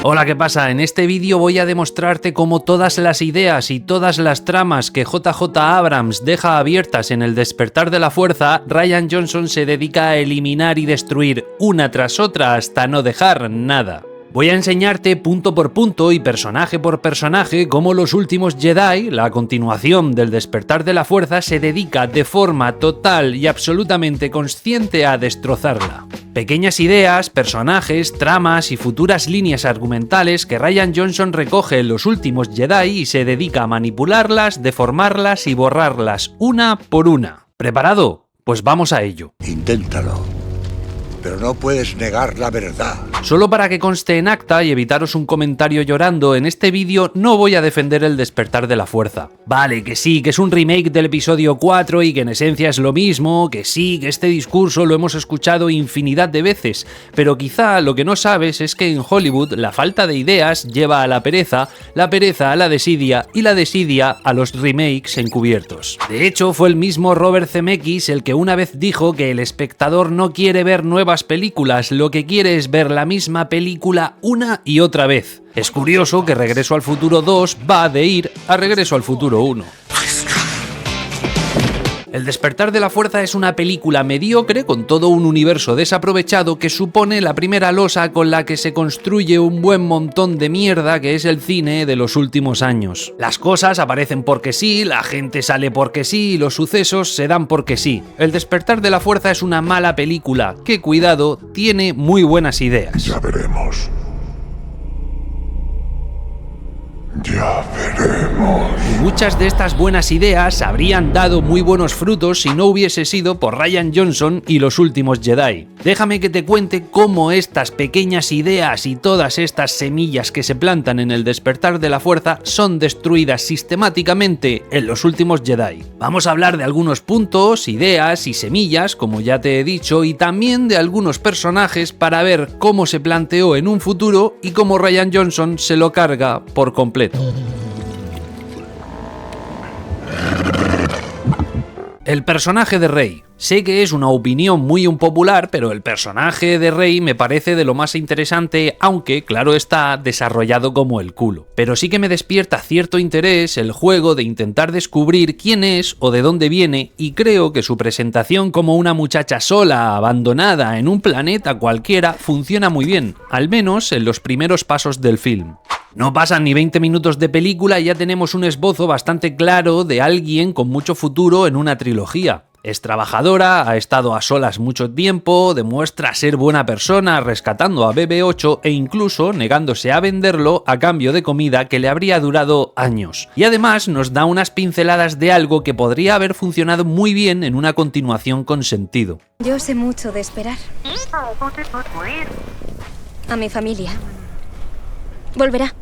Hola, ¿qué pasa? En este vídeo voy a demostrarte cómo todas las ideas y todas las tramas que JJ Abrams deja abiertas en El Despertar de la Fuerza, Rian Johnson se dedica a eliminar y destruir una tras otra hasta no dejar nada. Voy a enseñarte punto por punto y personaje por personaje cómo Los Últimos Jedi, la continuación del Despertar de la Fuerza, se dedica de forma total y absolutamente consciente a destrozarla. Pequeñas ideas, personajes, tramas y futuras líneas argumentales que Rian Johnson recoge en Los Últimos Jedi y se dedica a manipularlas, deformarlas y borrarlas una por una. ¿Preparado? Pues vamos a ello. Inténtalo, pero no puedes negar la verdad. Solo para que conste en acta y evitaros un comentario llorando, en este vídeo no voy a defender El Despertar de la Fuerza. Vale, que sí, que es un remake del episodio 4 y que en esencia es lo mismo, que sí, que este discurso lo hemos escuchado infinidad de veces, pero quizá lo que no sabes es que en Hollywood la falta de ideas lleva a la pereza a la desidia y la desidia a los remakes encubiertos. De hecho, fue el mismo Robert Zemeckis el que una vez dijo que el espectador no quiere ver nuevas películas, lo que quiere es ver la misma película una y otra vez. Es curioso que Regreso al Futuro 2 va de ir a Regreso al Futuro 1. El Despertar de la Fuerza es una película mediocre con todo un universo desaprovechado que supone la primera losa con la que se construye un buen montón de mierda que es el cine de los últimos años. Las cosas aparecen porque sí, la gente sale porque sí y los sucesos se dan porque sí. El Despertar de la Fuerza es una mala película que, cuidado, tiene muy buenas ideas. Ya veremos. Ya veremos. Muchas de estas buenas ideas habrían dado muy buenos frutos si no hubiese sido por Rian Johnson y Los Últimos Jedi. Déjame que te cuente cómo estas pequeñas ideas y todas estas semillas que se plantan en El Despertar de la Fuerza son destruidas sistemáticamente en Los Últimos Jedi. Vamos a hablar de algunos puntos, ideas y semillas, como ya te he dicho, y también de algunos personajes para ver cómo se planteó en un futuro y cómo Rian Johnson se lo carga por completo. El personaje de Rey. Sé que es una opinión muy impopular, pero el personaje de Rey me parece de lo más interesante, aunque, claro está, desarrollado como el culo. Pero sí que me despierta cierto interés el juego de intentar descubrir quién es o de dónde viene, y creo que su presentación como una muchacha sola, abandonada en un planeta cualquiera, funciona muy bien, al menos en los primeros pasos del film. No pasan ni 20 minutos de película y ya tenemos un esbozo bastante claro de alguien con mucho futuro en una trilogía. Es trabajadora, ha estado a solas mucho tiempo, demuestra ser buena persona rescatando a BB-8 e incluso negándose a venderlo a cambio de comida que le habría durado años. Y además nos da unas pinceladas de algo que podría haber funcionado muy bien en una continuación con sentido. Yo sé mucho de esperar. A mi familia. Volverá.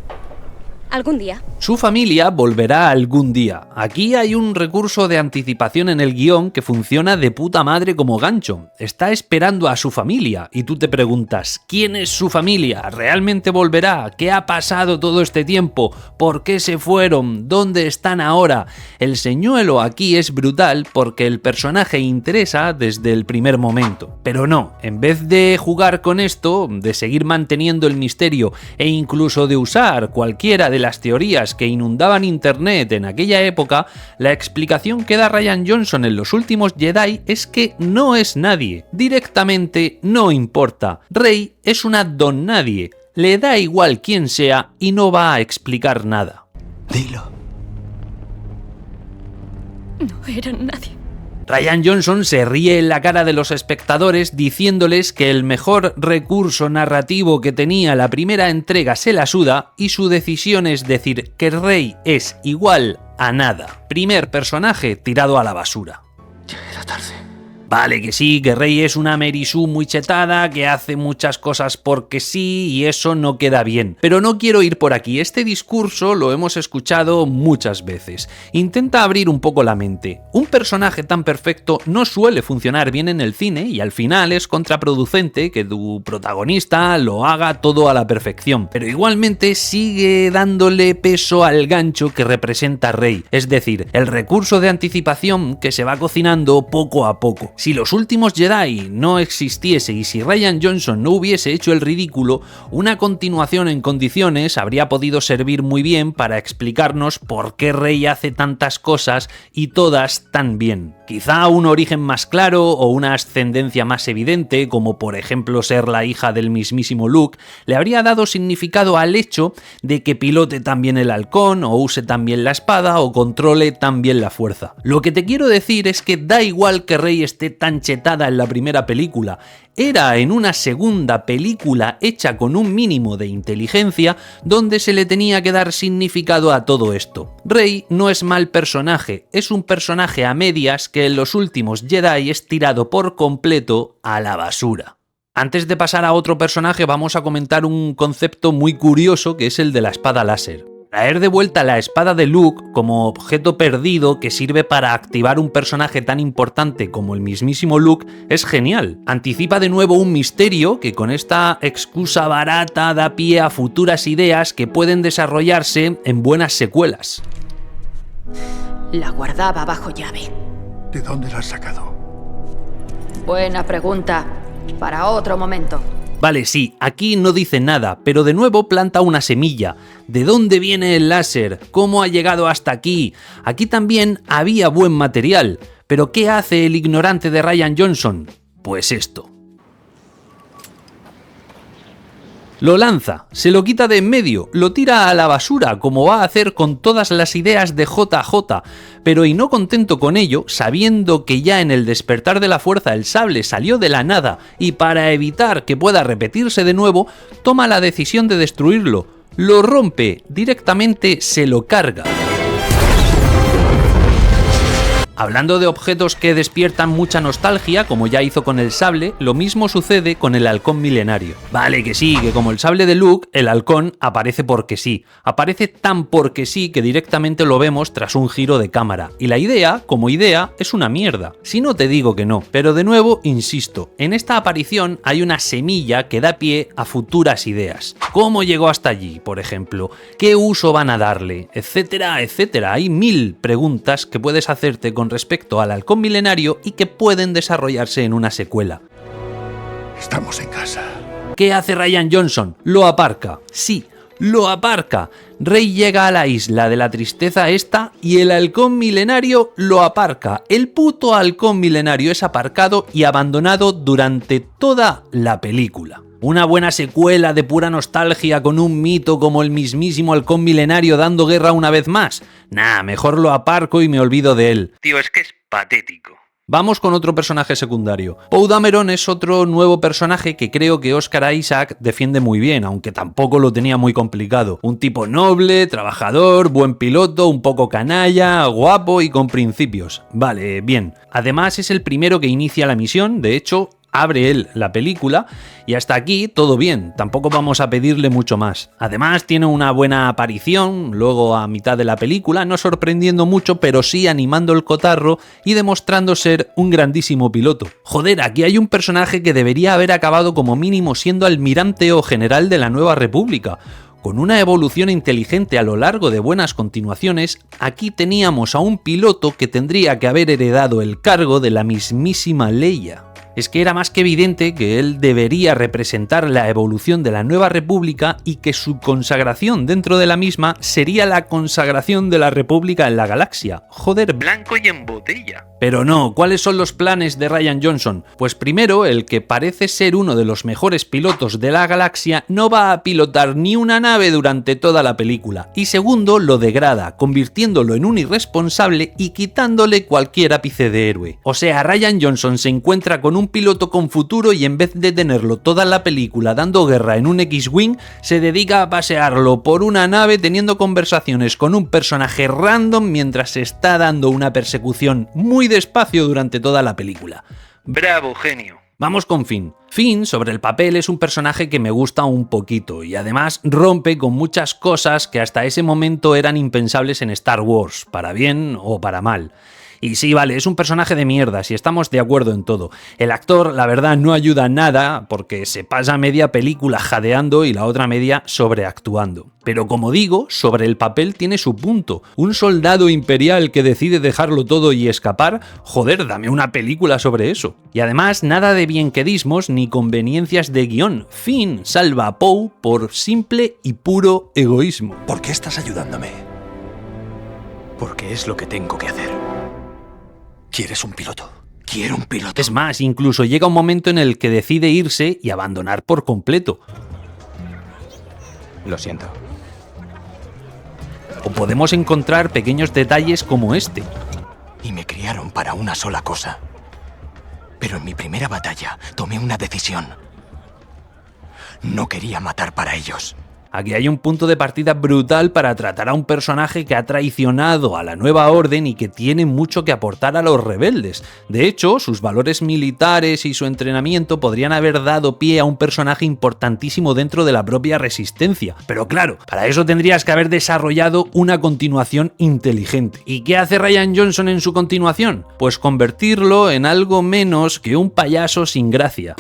Algún día. Su familia volverá algún día. Aquí hay un recurso de anticipación en el guión que funciona de puta madre como gancho. Está esperando a su familia y tú te preguntas, ¿quién es su familia? ¿Realmente volverá? ¿Qué ha pasado todo este tiempo? ¿Por qué se fueron? ¿Dónde están ahora? El señuelo aquí es brutal porque el personaje interesa desde el primer momento. Pero no, en vez de jugar con esto, de seguir manteniendo el misterio e incluso de usar cualquiera de las teorías que inundaban internet en aquella época, la explicación que da Rian Johnson en Los Últimos Jedi es que no es nadie, directamente no importa. Rey es una don nadie, le da igual quién sea y no va a explicar nada. Dilo. No era nadie. Rian Johnson se ríe en la cara de los espectadores diciéndoles que el mejor recurso narrativo que tenía la primera entrega se la suda y su decisión es decir que Rey es igual a nada. Primer personaje tirado a la basura. Ya era tarde. Vale, que sí, que Rey es una Mary Sue muy chetada, que hace muchas cosas porque sí y eso no queda bien. Pero no quiero ir por aquí, este discurso lo hemos escuchado muchas veces. Intenta abrir un poco la mente. Un personaje tan perfecto no suele funcionar bien en el cine y al final es contraproducente que tu protagonista lo haga todo a la perfección. Pero igualmente sigue dándole peso al gancho que representa Rey, es decir, el recurso de anticipación que se va cocinando poco a poco. Si Los Últimos Jedi no existiese y si Rian Johnson no hubiese hecho el ridículo, una continuación en condiciones habría podido servir muy bien para explicarnos por qué Rey hace tantas cosas y todas tan bien. Quizá un origen más claro o una ascendencia más evidente, como por ejemplo ser la hija del mismísimo Luke, le habría dado significado al hecho de que pilote tan bien el halcón, o use tan bien la espada, o controle tan bien la fuerza. Lo que te quiero decir es que da igual que Rey esté tan chetada en la primera película, era en una segunda película hecha con un mínimo de inteligencia donde se le tenía que dar significado a todo esto. Rey no es mal personaje, es un personaje a medias que en Los Últimos Jedi es tirado por completo a la basura. Antes de pasar a otro personaje vamos a comentar un concepto muy curioso que es el de la espada láser. Traer de vuelta la espada de Luke como objeto perdido que sirve para activar un personaje tan importante como el mismísimo Luke es genial. Anticipa de nuevo un misterio que con esta excusa barata da pie a futuras ideas que pueden desarrollarse en buenas secuelas. La guardaba bajo llave. ¿De dónde la has sacado? Buena pregunta. Para otro momento. Vale, sí, aquí no dice nada, pero de nuevo planta una semilla. ¿De dónde viene el láser? ¿Cómo ha llegado hasta aquí? Aquí también había buen material, pero ¿qué hace el ignorante de Rian Johnson? Pues esto. Lo lanza, se lo quita de en medio, lo tira a la basura, como va a hacer con todas las ideas de JJ, pero y no contento con ello, sabiendo que ya en el despertar de la fuerza el sable salió de la nada y para evitar que pueda repetirse de nuevo, toma la decisión de destruirlo, lo rompe, directamente se lo carga. Hablando de objetos que despiertan mucha nostalgia, como ya hizo con el sable, lo mismo sucede con el halcón milenario. Vale que sí, que como el sable de Luke, el halcón aparece porque sí. Aparece tan porque sí que directamente lo vemos tras un giro de cámara. Y la idea, como idea, es una mierda. Si no te digo que no. Pero de nuevo, insisto, en esta aparición hay una semilla que da pie a futuras ideas. ¿Cómo llegó hasta allí, por ejemplo? ¿Qué uso van a darle? Etcétera, etcétera. Hay 1000 preguntas que puedes hacerte con respecto al halcón milenario y que pueden desarrollarse en una secuela. Estamos en casa. ¿Qué hace Rian Johnson? Lo aparca. Sí, lo aparca. Rey llega a la isla de la tristeza esta y el halcón milenario lo aparca. El puto halcón milenario es aparcado y abandonado durante toda la película. Una buena secuela de pura nostalgia con un mito como el mismísimo halcón milenario dando guerra una vez más. Nah, mejor lo aparco y me olvido de él. Tío, es que es patético. Vamos con otro personaje secundario. Poe Dameron es otro nuevo personaje que creo que Oscar Isaac defiende muy bien, aunque tampoco lo tenía muy complicado. Un tipo noble, trabajador, buen piloto, un poco canalla, guapo y con principios. Vale, bien. Además es el primero que inicia la misión, de hecho abre él la película y hasta aquí todo bien, tampoco vamos a pedirle mucho más. Además tiene una buena aparición luego a mitad de la película, no sorprendiendo mucho pero sí animando el cotarro y demostrando ser un grandísimo piloto. Joder, aquí hay un personaje que debería haber acabado como mínimo siendo almirante o general de la Nueva República. Con una evolución inteligente a lo largo de buenas continuaciones, aquí teníamos a un piloto que tendría que haber heredado el cargo de la mismísima Leia. Es que era más que evidente que él debería representar la evolución de la Nueva República y que su consagración dentro de la misma sería la consagración de la República en la galaxia. Joder, blanco y en botella. Pero no, ¿cuáles son los planes de Rian Johnson? Pues primero, el que parece ser uno de los mejores pilotos de la galaxia no va a pilotar ni una nave durante toda la película. Y segundo, lo degrada, convirtiéndolo en un irresponsable y quitándole cualquier ápice de héroe. O sea, Rian Johnson se encuentra con un piloto con futuro y en vez de tenerlo toda la película dando guerra en un X-Wing, se dedica a pasearlo por una nave teniendo conversaciones con un personaje random mientras se está dando una persecución muy despacio durante toda la película. Bravo, genio. Vamos con Finn. Finn, sobre el papel, es un personaje que me gusta un poquito y además rompe con muchas cosas que hasta ese momento eran impensables en Star Wars, para bien o para mal. Y sí, vale, es un personaje de mierda, si estamos de acuerdo en todo. El actor, la verdad, no ayuda nada porque se pasa media película jadeando y la otra media sobreactuando. Pero como digo, sobre el papel tiene su punto. Un soldado imperial que decide dejarlo todo y escapar, joder, dame una película sobre eso. Y además, nada de bienquedismos ni conveniencias de guión. Finn salva a Poe por simple y puro egoísmo. ¿Por qué estás ayudándome? Porque es lo que tengo que hacer. ¿Quieres un piloto? Quiero un piloto. Es más, incluso llega un momento en el que decide irse y abandonar por completo. Lo siento. O podemos encontrar pequeños detalles como este. Y me criaron para una sola cosa. Pero en mi primera batalla tomé una decisión. No quería matar para ellos. Aquí hay un punto de partida brutal para tratar a un personaje que ha traicionado a la Nueva Orden y que tiene mucho que aportar a los rebeldes. De hecho, sus valores militares y su entrenamiento podrían haber dado pie a un personaje importantísimo dentro de la propia Resistencia. Pero claro, para eso tendrías que haber desarrollado una continuación inteligente. ¿Y qué hace Rian Johnson en su continuación? Pues convertirlo en algo menos que un payaso sin gracia.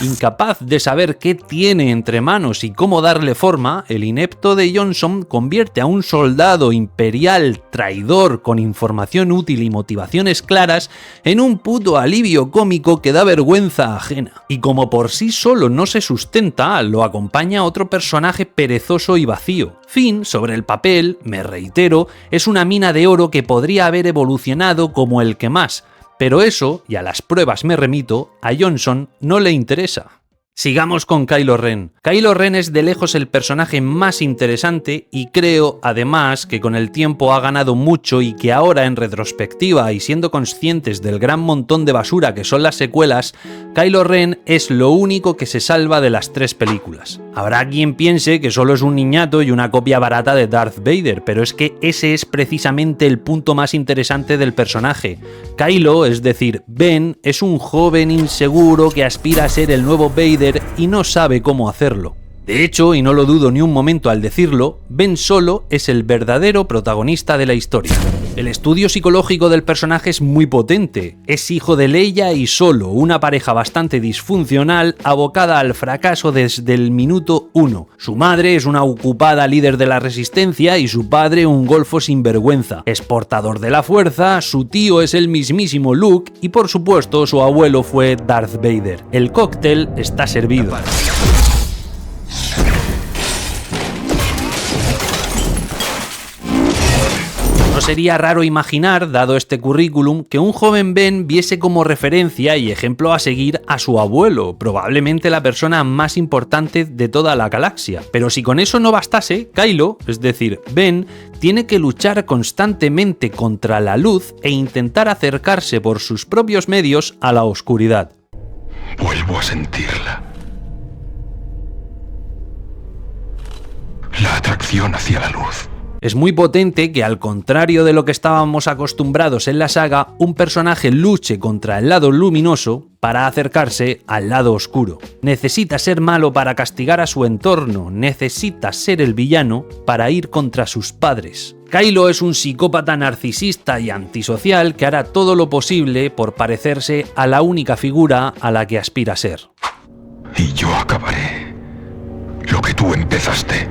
Incapaz de saber qué tiene entre manos y cómo darle forma, el inepto de Johnson convierte a un soldado imperial traidor con información útil y motivaciones claras en un puto alivio cómico que da vergüenza ajena. Y como por sí solo no se sustenta, lo acompaña otro personaje perezoso y vacío. Finn, sobre el papel, me reitero, es una mina de oro que podría haber evolucionado como el que más. Pero eso, y a las pruebas me remito, a Johnson no le interesa. Sigamos con Kylo Ren. Kylo Ren es de lejos el personaje más interesante y creo, además, que con el tiempo ha ganado mucho y que ahora, en retrospectiva y siendo conscientes del gran montón de basura que son las secuelas, Kylo Ren es lo único que se salva de las 3 películas. Habrá quien piense que solo es un niñato y una copia barata de Darth Vader, pero es que ese es precisamente el punto más interesante del personaje. Kylo, es decir, Ben, es un joven inseguro que aspira a ser el nuevo Vader y no sabe cómo hacerlo. De hecho, y no lo dudo ni un momento al decirlo, Ben Solo es el verdadero protagonista de la historia. El estudio psicológico del personaje es muy potente. Es hijo de Leia y Solo, una pareja bastante disfuncional abocada al fracaso desde el minuto 1. Su madre es una ocupada líder de la Resistencia y su padre un golfo sinvergüenza. Es portador de la fuerza, su tío es el mismísimo Luke y por supuesto su abuelo fue Darth Vader. El cóctel está servido. No sería raro imaginar, dado este currículum, que un joven Ben viese como referencia y ejemplo a seguir a su abuelo, probablemente la persona más importante de toda la galaxia. Pero si con eso no bastase, Kylo, es decir, Ben, tiene que luchar constantemente contra la luz e intentar acercarse por sus propios medios a la oscuridad. Vuelvo a sentirla. La atracción hacia la luz. Es muy potente que, al contrario de lo que estábamos acostumbrados en la saga, un personaje luche contra el lado luminoso para acercarse al lado oscuro. Necesita ser malo para castigar a su entorno, necesita ser el villano para ir contra sus padres. Kylo es un psicópata narcisista y antisocial que hará todo lo posible por parecerse a la única figura a la que aspira a ser. Y yo acabaré lo que tú empezaste.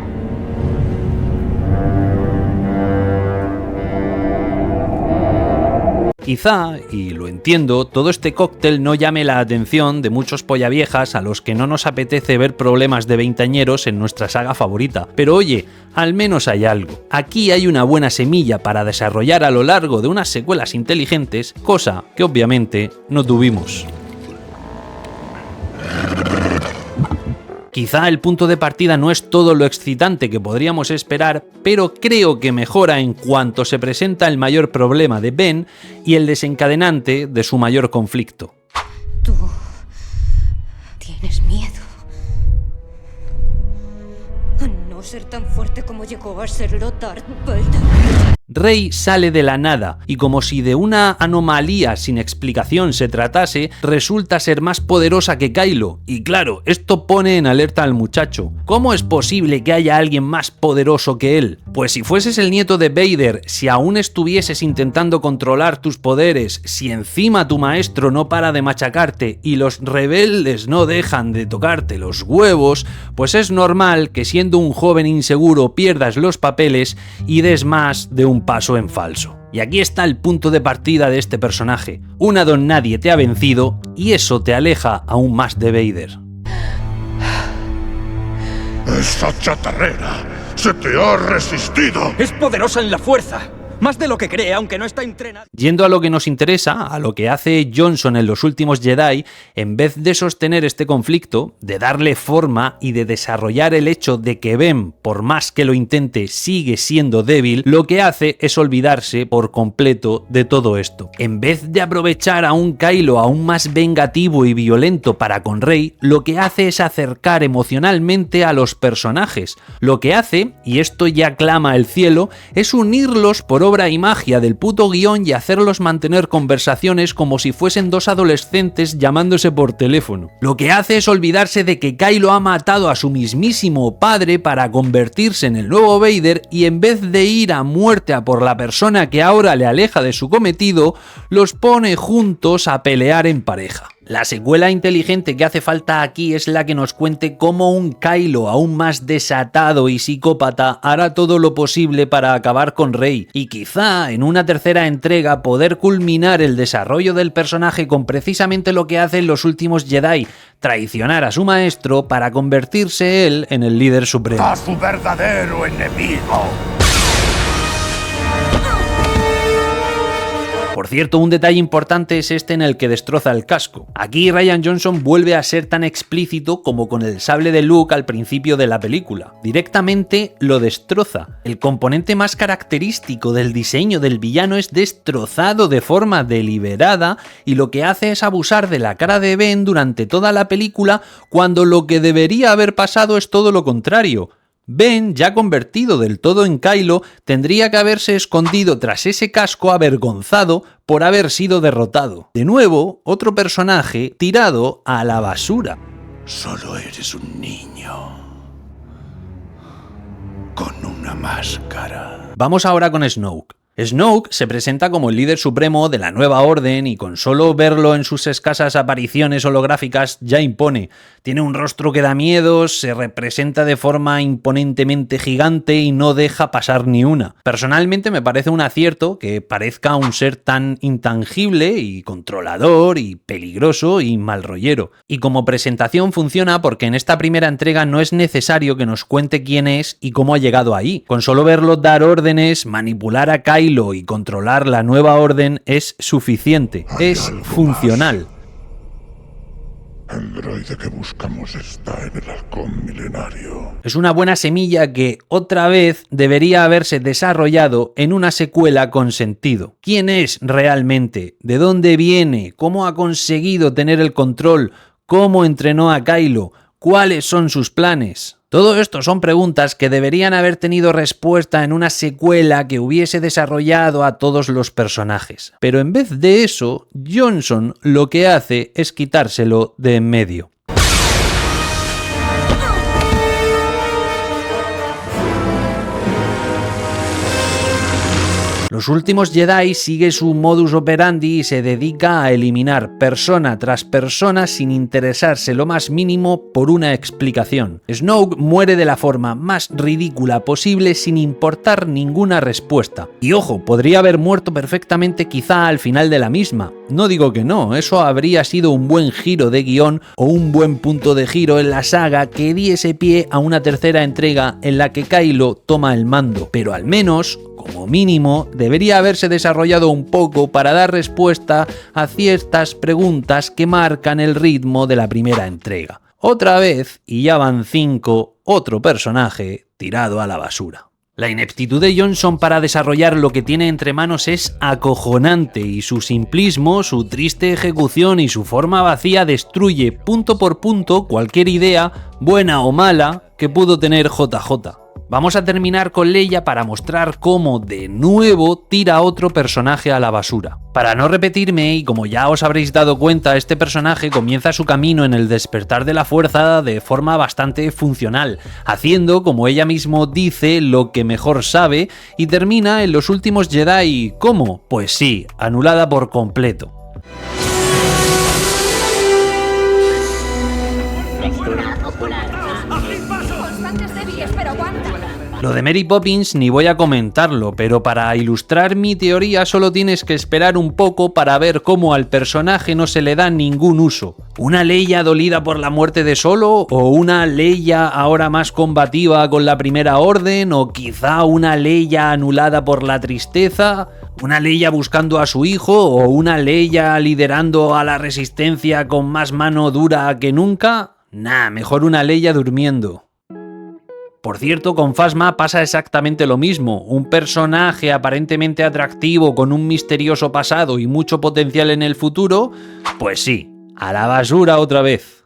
Quizá, y lo entiendo, todo este cóctel no llame la atención de muchos pollaviejas a los que no nos apetece ver problemas de veinteañeros en nuestra saga favorita. Pero oye, al menos hay algo. Aquí hay una buena semilla para desarrollar a lo largo de unas secuelas inteligentes, cosa que obviamente no tuvimos. Quizá el punto de partida no es todo lo excitante que podríamos esperar, pero creo que mejora en cuanto se presenta el mayor problema de Ben y el desencadenante de su mayor conflicto. Tú tienes miedo. No ser tan fuerte como llegó a serlo Darth Vader. Rey sale de la nada y como si de una anomalía sin explicación se tratase, resulta ser más poderosa que Kylo. Y claro, esto pone en alerta al muchacho. ¿Cómo es posible que haya alguien más poderoso que él? Pues si fueses el nieto de Vader, si aún estuvieses intentando controlar tus poderes, si encima tu maestro no para de machacarte y los rebeldes no dejan de tocarte los huevos, pues es normal que siendo un joven inseguro pierdas los papeles y des más de un paso en falso. Y aquí está el punto de partida de este personaje. Una don nadie te ha vencido y eso te aleja aún más de Vader. Esa chatarrera se te ha resistido. Es poderosa en la fuerza. Más de lo que cree, aunque no está entrenado. Yendo a lo que nos interesa, a lo que hace Johnson en Los Últimos Jedi, en vez de sostener este conflicto, de darle forma y de desarrollar el hecho de que Ben, por más que lo intente, sigue siendo débil, lo que hace es olvidarse por completo de todo esto. En vez de aprovechar a un Kylo aún más vengativo y violento para con Rey, lo que hace es acercar emocionalmente a los personajes. Lo que hace, y esto ya clama el cielo, es unirlos por obra y magia del puto guión y hacerlos mantener conversaciones como si fuesen dos adolescentes llamándose por teléfono. Lo que hace es olvidarse de que Kylo ha matado a su mismísimo padre para convertirse en el nuevo Vader y en vez de ir a muerte a por la persona que ahora le aleja de su cometido, los pone juntos a pelear en pareja. La secuela inteligente que hace falta aquí es la que nos cuente cómo un Kylo aún más desatado y psicópata hará todo lo posible para acabar con Rey y quizá en una tercera entrega poder culminar el desarrollo del personaje con precisamente lo que hace en Los Últimos Jedi, traicionar a su maestro para convertirse él en el líder supremo. A su verdadero enemigo. Por cierto, un detalle importante es este en el que destroza el casco. Aquí Rian Johnson vuelve a ser tan explícito como con el sable de Luke al principio de la película. Directamente lo destroza. El componente más característico del diseño del villano es destrozado de forma deliberada y lo que hace es abusar de la cara de Ben durante toda la película cuando lo que debería haber pasado es todo lo contrario. Ben, ya convertido del todo en Kylo, tendría que haberse escondido tras ese casco avergonzado por haber sido derrotado. De nuevo, otro personaje tirado a la basura. Solo eres un niño. Con una máscara. Vamos ahora con Snoke. Snoke se presenta como el líder supremo de la Nueva Orden y con solo verlo en sus escasas apariciones holográficas ya impone. Tiene un rostro que da miedo, se representa de forma imponentemente gigante y no deja pasar ni una. Personalmente me parece un acierto que parezca un ser tan intangible y controlador y peligroso y malrollero. Y como presentación funciona porque en esta primera entrega no es necesario que nos cuente quién es y cómo ha llegado ahí. Con solo verlo dar órdenes, manipular a Kylo y controlar la Nueva Orden es suficiente, es funcional. El droide que buscamos está en el halcón milenario. Es una buena semilla que, otra vez, debería haberse desarrollado en una secuela con sentido. ¿Quién es realmente? ¿De dónde viene? ¿Cómo ha conseguido tener el control? ¿Cómo entrenó a Kylo? ¿Cuáles son sus planes? Todo esto son preguntas que deberían haber tenido respuesta en una secuela que hubiese desarrollado a todos los personajes. Pero en vez de eso, Johnson lo que hace es quitárselo de en medio. Los Últimos Jedi sigue su modus operandi y se dedica a eliminar persona tras persona sin interesarse lo más mínimo por una explicación. Snoke muere de la forma más ridícula posible sin importar ninguna respuesta. Y ojo, podría haber muerto perfectamente quizá al final de la misma. No digo que no, eso habría sido un buen giro de guión o un buen punto de giro en la saga que diese pie a una tercera entrega en la que Kylo toma el mando. Pero al menos, como mínimo, debería haberse desarrollado un poco para dar respuesta a ciertas preguntas que marcan el ritmo de la primera entrega. Otra vez, y ya van 5, otro personaje tirado a la basura. La ineptitud de Johnson para desarrollar lo que tiene entre manos es acojonante y su simplismo, su triste ejecución y su forma vacía destruye punto por punto cualquier idea, buena o mala, que pudo tener JJ. Vamos a terminar con Leia para mostrar cómo de nuevo tira a otro personaje a la basura. Para no repetirme, y como ya os habréis dado cuenta, este personaje comienza su camino en el despertar de la fuerza de forma bastante funcional, haciendo, como ella mismo dice, lo que mejor sabe, y termina en los últimos Jedi, ¿cómo? Pues sí, anulada por completo. Lo de Mary Poppins ni voy a comentarlo, pero para ilustrar mi teoría solo tienes que esperar un poco para ver cómo al personaje no se le da ningún uso. ¿Una Leia dolida por la muerte de Solo? ¿O una Leia ahora más combativa con la Primera Orden? ¿O quizá una Leia anulada por la tristeza? ¿Una Leia buscando a su hijo? ¿O una Leia liderando a la resistencia con más mano dura que nunca? Nah, mejor una Leia durmiendo. Por cierto, con Phasma pasa exactamente lo mismo. Un personaje aparentemente atractivo con un misterioso pasado y mucho potencial en el futuro, pues sí, a la basura otra vez.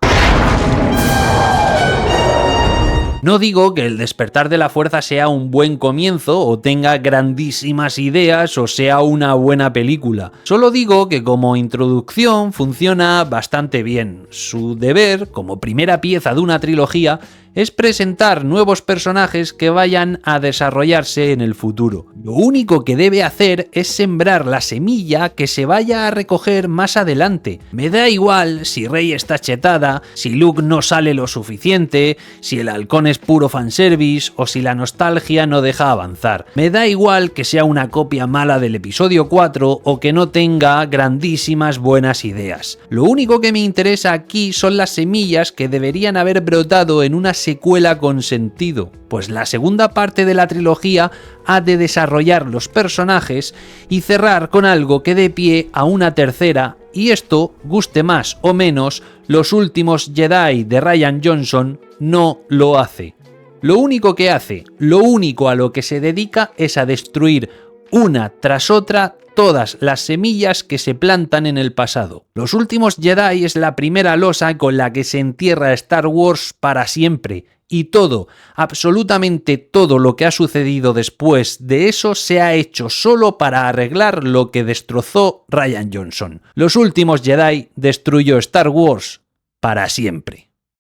No digo que el despertar de la fuerza sea un buen comienzo o tenga grandísimas ideas o sea una buena película. Solo digo que como introducción funciona bastante bien. Su deber, como primera pieza de una trilogía, es presentar nuevos personajes que vayan a desarrollarse en el futuro. Lo único que debe hacer es sembrar la semilla que se vaya a recoger más adelante. Me da igual si Rey está chetada, si Luke no sale lo suficiente, si el halcón es puro fanservice o si la nostalgia no deja avanzar. Me da igual que sea una copia mala del episodio 4 o que no tenga grandísimas buenas ideas. Lo único que me interesa aquí son las semillas que deberían haber brotado en una secuela con sentido, pues la segunda parte de la trilogía ha de desarrollar los personajes y cerrar con algo que dé pie a una tercera, y esto, guste más o menos, Los últimos Jedi de Rian Johnson no lo hace. Lo único que hace, lo único a lo que se dedica es a destruir una tras otra todas las semillas que se plantan en el pasado. Los últimos Jedi es la primera losa con la que se entierra Star Wars para siempre, y todo, absolutamente todo lo que ha sucedido después de eso se ha hecho solo para arreglar lo que destrozó Rian Johnson. Los últimos Jedi destruyó Star Wars para siempre.